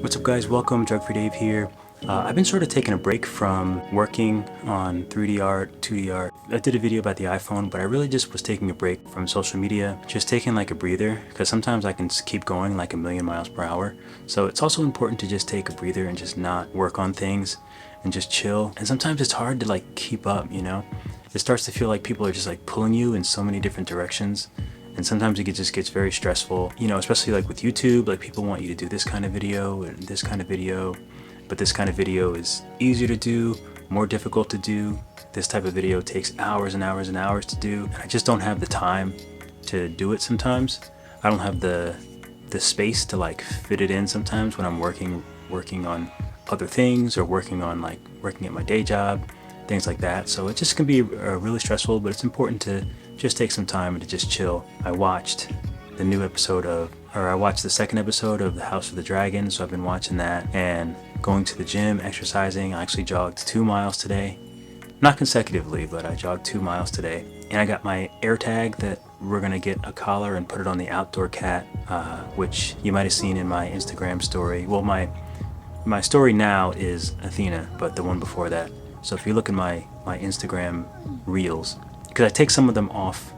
What's up guys, welcome, Drug Free Dave here. I've been sort of taking a break from working on 3D art, 2D art. I did a video about the iPhone, but I really just was taking a break from social media, just taking like a breather, because sometimes I can keep going like a million miles per hour. So it's also important to just take a breather and just not work on things and just chill. And sometimes it's hard to like keep up, you know? It starts to feel like people are just like pulling you in so many different directions. And sometimes it just gets very stressful, you know, especially like with YouTube, like people want you to do this kind of video and this kind of video, but this kind of video is easier to do, more difficult to do. This type of video takes hours and hours and hours to do, and I just don't have the time to do it sometimes. I don't have the space to like fit it in sometimes when I'm working on other things or working at my day job, things like that. So it just can be really stressful, but it's important to just take some time to just chill. I watched the second episode of The House of the Dragon, so I've been watching that and going to the gym, exercising. I actually jogged 2 miles today. Not consecutively, but I jogged 2 miles today. And I got my air tag that we're gonna get a collar and put it on the outdoor cat, which you might have seen in my Instagram story. Well, my story now is Athena, but the one before that. So if you look at my Instagram reels, because I take some of them off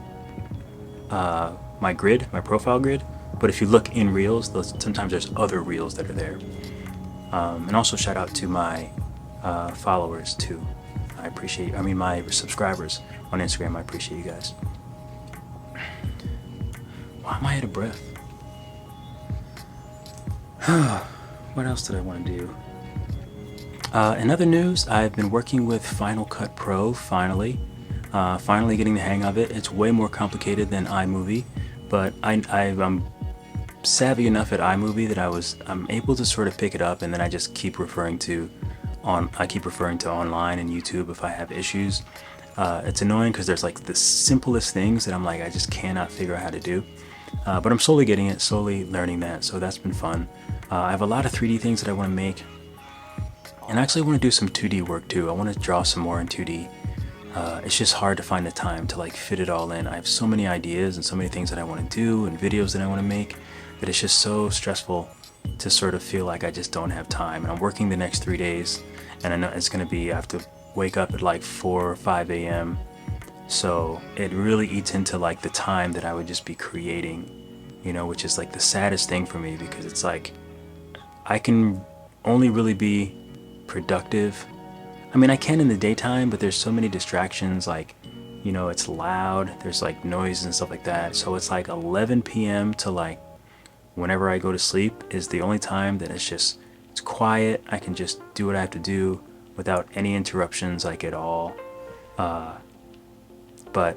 my profile grid, but if you look in reels, sometimes there's other reels that are there. And also shout out to my followers too. My subscribers on Instagram. I appreciate you guys. Why am I out of breath? What else did I want to do? In other news, I've been working with Final Cut Pro finally getting the hang of it. It's way more complicated than iMovie, but I'm savvy enough at iMovie that I'm able to sort of pick it up, and then I just keep referring to online and YouTube if I have issues. It's annoying because there's like the simplest things that I'm like, I just cannot figure out how to do. But I'm slowly getting it, slowly learning that, so that's been fun. I have a lot of 3D things that I want to make, and I actually want to do some 2D work too. I want to draw some more in 2D. It's just hard to find the time to like fit it all in. I have so many ideas and so many things that I want to do and videos that I want to make that it's just so stressful to sort of feel like I just don't have time. And I'm working the next 3 days, and I know it's going to be, I have to wake up at like 4 or 5 a.m. So it really eats into like the time that I would just be creating, you know, which is like the saddest thing for me, because it's like I can only really be productive. I mean, I can in the daytime, but there's so many distractions, like, you know, it's loud, there's like noise and stuff like that. So it's like 11 p.m. to like whenever I go to sleep is the only time that it's quiet. I can just do what I have to do without any interruptions, like at all. But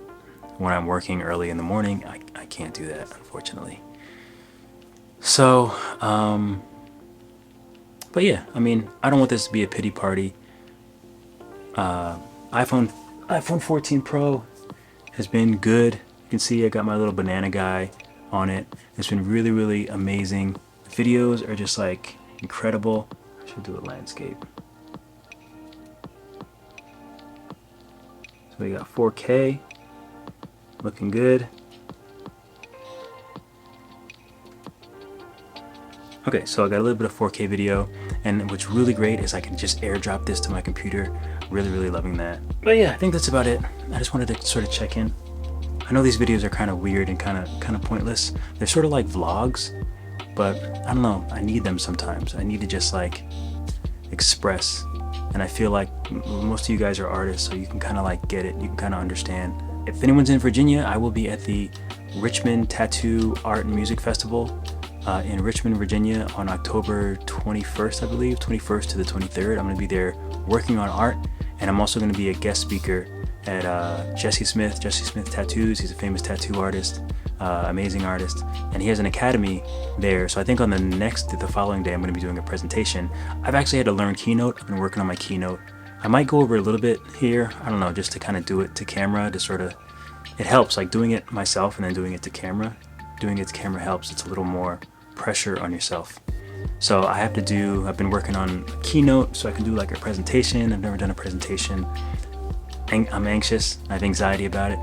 when I'm working early in the morning, I can't do that, unfortunately. So, but yeah, I mean, I don't want this to be a pity party. iPhone 14 Pro has been good. You can see I got my little banana guy on it. It's been really, really amazing. Videos are just like incredible. I should do a landscape. So we got 4K, looking good. Okay, so I got a little bit of 4K video, and what's really great is I can just airdrop this to my computer. Really, really loving that. But yeah, I think that's about it. I just wanted to sort of check in. I know these videos are kind of weird and kind of pointless. They're sort of like vlogs, but I don't know, I need them sometimes. I need to just like express, and I feel like most of you guys are artists, so you can kind of like get it, you can kind of understand. If anyone's in Virginia, I will be at the Richmond Tattoo Art and Music Festival in Richmond, Virginia on October 21st, I believe, 21st to the 23rd. I'm going to be there working on art, and I'm also going to be a guest speaker at Jesse Smith Tattoos. He's a famous tattoo artist, amazing artist, and he has an academy there. So I think on the following day, I'm going to be doing a presentation. I've actually had to learn Keynote. I've been working on my Keynote. I might go over a little bit here, I don't know, just to kind of do it to camera, to sort of, it helps, like doing it myself and then doing it to camera. Doing it to camera helps. It's a little more pressure on yourself. So I've been working on Keynote so I can do like a presentation. I've never done a presentation. I'm anxious, I have anxiety about it,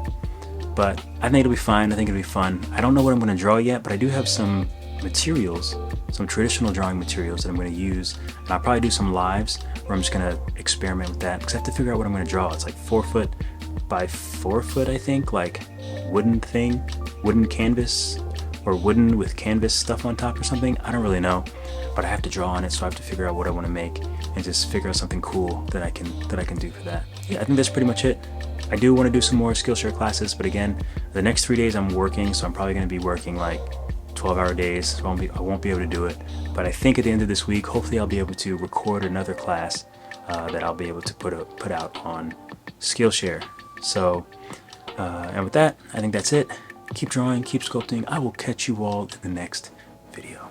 but I think it'll be fine. I think it'll be fun. I don't know what I'm going to draw yet, but I do have some materials, some traditional drawing materials that I'm going to use. And I'll probably do some lives where I'm just going to experiment with that because I have to figure out what I'm going to draw. It's like 4 foot by 4 foot, I think, like wooden canvas, or wooden with canvas stuff on top or something. I don't really know, but I have to draw on it, so I have to figure out what I want to make and just figure out something cool that I can do for that. Yeah, I think that's pretty much it. I do want to do some more Skillshare classes, but again, the next 3 days I'm working, so I'm probably going to be working like 12-hour days, so I won't be able to do it. But I think at the end of this week, hopefully I'll be able to record another class that I'll be able to put out on Skillshare. So, and with that, I think that's it. Keep drawing, keep sculpting. I will catch you all in the next video.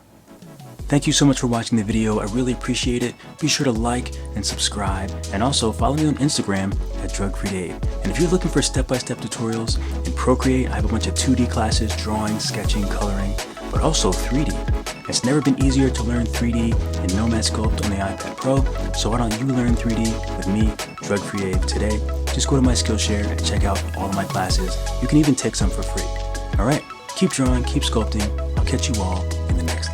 Thank you so much for watching the video. I really appreciate it. Be sure to like and subscribe, and also follow me on Instagram at DrugFreeDave. And if you're looking for step-by-step tutorials in Procreate, I have a bunch of 2D classes, drawing, sketching, coloring, but also 3D. It's never been easier to learn 3D in Nomad Sculpt on the iPad Pro, so why don't you learn 3D with me, DrugFreeDave, today? Just go to my Skillshare and check out all of my classes. You can even take some for free. All right, keep drawing, keep sculpting. I'll catch you all in the next